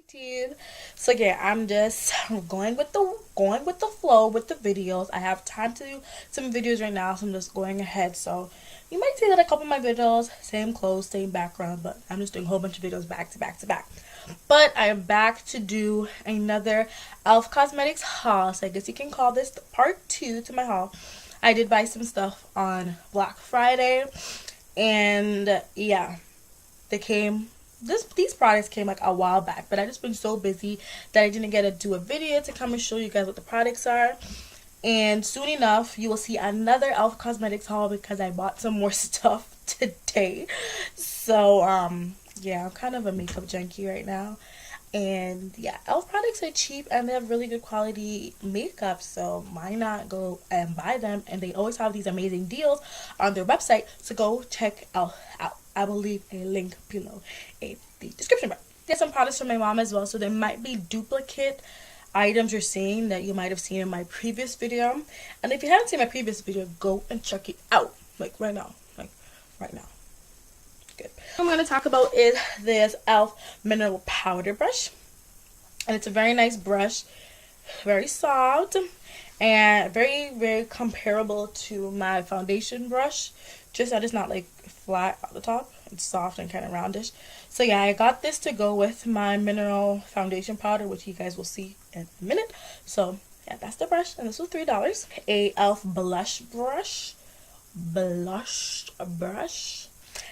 YouTube. So yeah, I'm just going with the flow with the videos. I have time to do some videos right now, so I'm just going ahead. So you might see that a couple of my videos, same clothes, same background, but I'm just doing a whole bunch of videos back to back to back. But I am back to do another e.l.f. Cosmetics haul. So I guess you can call this part 2 to my haul. I did buy some stuff on Black Friday, and yeah, these products came like a while back, but I just been so busy that I didn't get to do a video to come and show you guys what the products are. And soon enough you will see another e.l.f. Cosmetics haul because I bought some more stuff today. So yeah, I'm kind of a makeup junkie right now. And yeah, e.l.f. products are cheap and they have really good quality makeup, so why not go and buy them? And they always have these amazing deals on their website, so go check e.l.f. out. I will leave a link below in the description bar. There's some products from my mom as well, so there might be duplicate items you're seeing that you might have seen in my previous video. And if you haven't seen my previous video, go and check it out, like right now. Good. What I'm going to talk about is this e.l.f. mineral powder brush, and it's a very nice brush, very soft, and very comparable to my foundation brush, just that it's not like flat at the top. It's soft and kind of roundish. So yeah, I got this to go with my mineral foundation powder, which you guys will see in a minute. So yeah, that's the brush, and this was $3. A e.l.f. blush brush.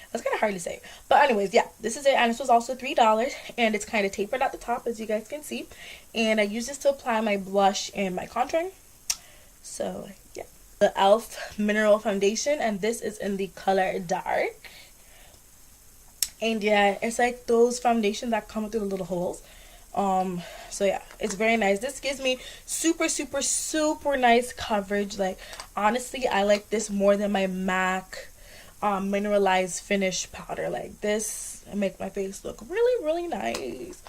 That's kind of hard to say, but anyways, yeah, this is it, and this was also $3, and it's kind of tapered at the top, as you guys can see. And I use this to apply my blush and my contouring. So yeah, the e.l.f. mineral foundation, and this is in the color dark. And yeah, it's like those foundations that come through the little holes. So yeah, it's very nice. This gives me super nice coverage. Like, honestly, I like this more than my MAC mineralized finish powder. Like, this make my face look really nice.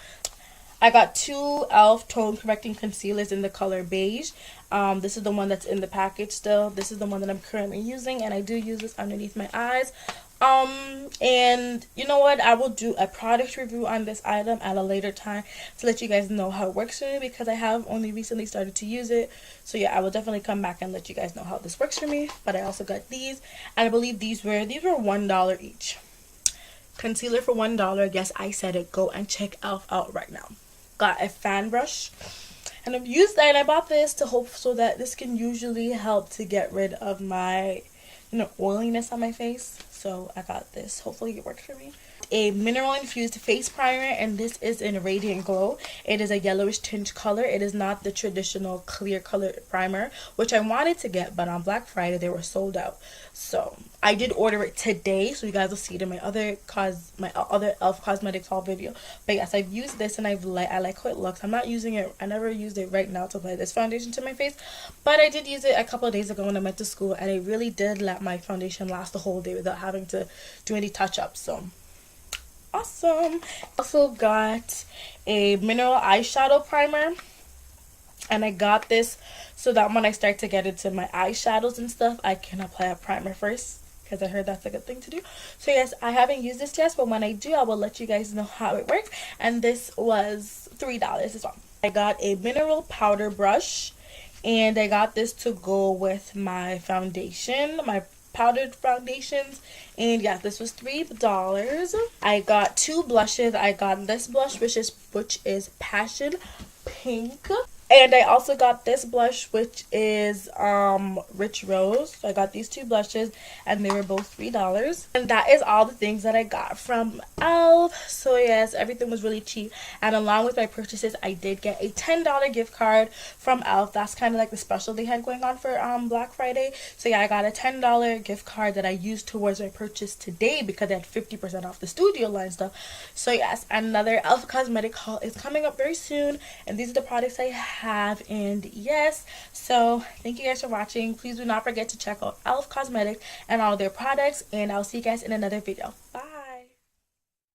I got two e.l.f. tone correcting concealers in the color beige. This is the one that's in the package still. This is the one that I'm currently using, and I do use this underneath my eyes. And you know what, I will do a product review on this item at a later time to let you guys know how it works for me, because I have only recently started to use it. So yeah, I will definitely come back and let you guys know how this works for me. But I also got these, and I believe these were $1 each. Concealer for $1. Yes, I said it. Go and check e.l.f. out right now. Got a fan brush, and I've used that, and I bought this to hope so that this can usually help to get rid of my oiliness on my face. So I got this. Hopefully it works for me. A mineral infused face primer, and this is in Radiant Glow. It is a yellowish tinge color. It is not the traditional clear color primer, which I wanted to get, but on Black Friday they were sold out. So I did order it today, so you guys will see it in my other e.l.f. Cosmetics haul video. But yes, I've used this, and I like how it looks. I'm not using it. I never used it right now to apply this foundation to my face, but I did use it a couple of days ago when I went to school, and it really did let my foundation last the whole day without having to do any touch-ups. So awesome. Also got a mineral eyeshadow primer, and I got this so that when I start to get into my eyeshadows and stuff, I can apply a primer first, because I heard that's a good thing to do. So yes, I haven't used this yet, but when I do, I will let you guys know how it works. And this was $3 as well. I got a mineral powder brush, and I got this to go with my foundation, my powdered foundations. And yeah, this was $3. I got two blushes. I got this blush, which is Passion Pink, and I also got this blush, which is Rich Rose. So I got these two blushes, and they were both $3. And that is all the things that I got from e.l.f. So yes, everything was really cheap. And along with my purchases, I did get a $10 gift card from e.l.f. That's kind of like the special they had going on for Black Friday. So yeah, I got a $10 gift card that I used towards my purchase today, because they had 50% off the studio line stuff. So yes, another e.l.f. cosmetic haul is coming up very soon, and these are the products I have. And yes, so thank you guys for watching. Please do not forget to check out e.l.f. Cosmetics and all their products, and I'll see you guys in another video. Bye.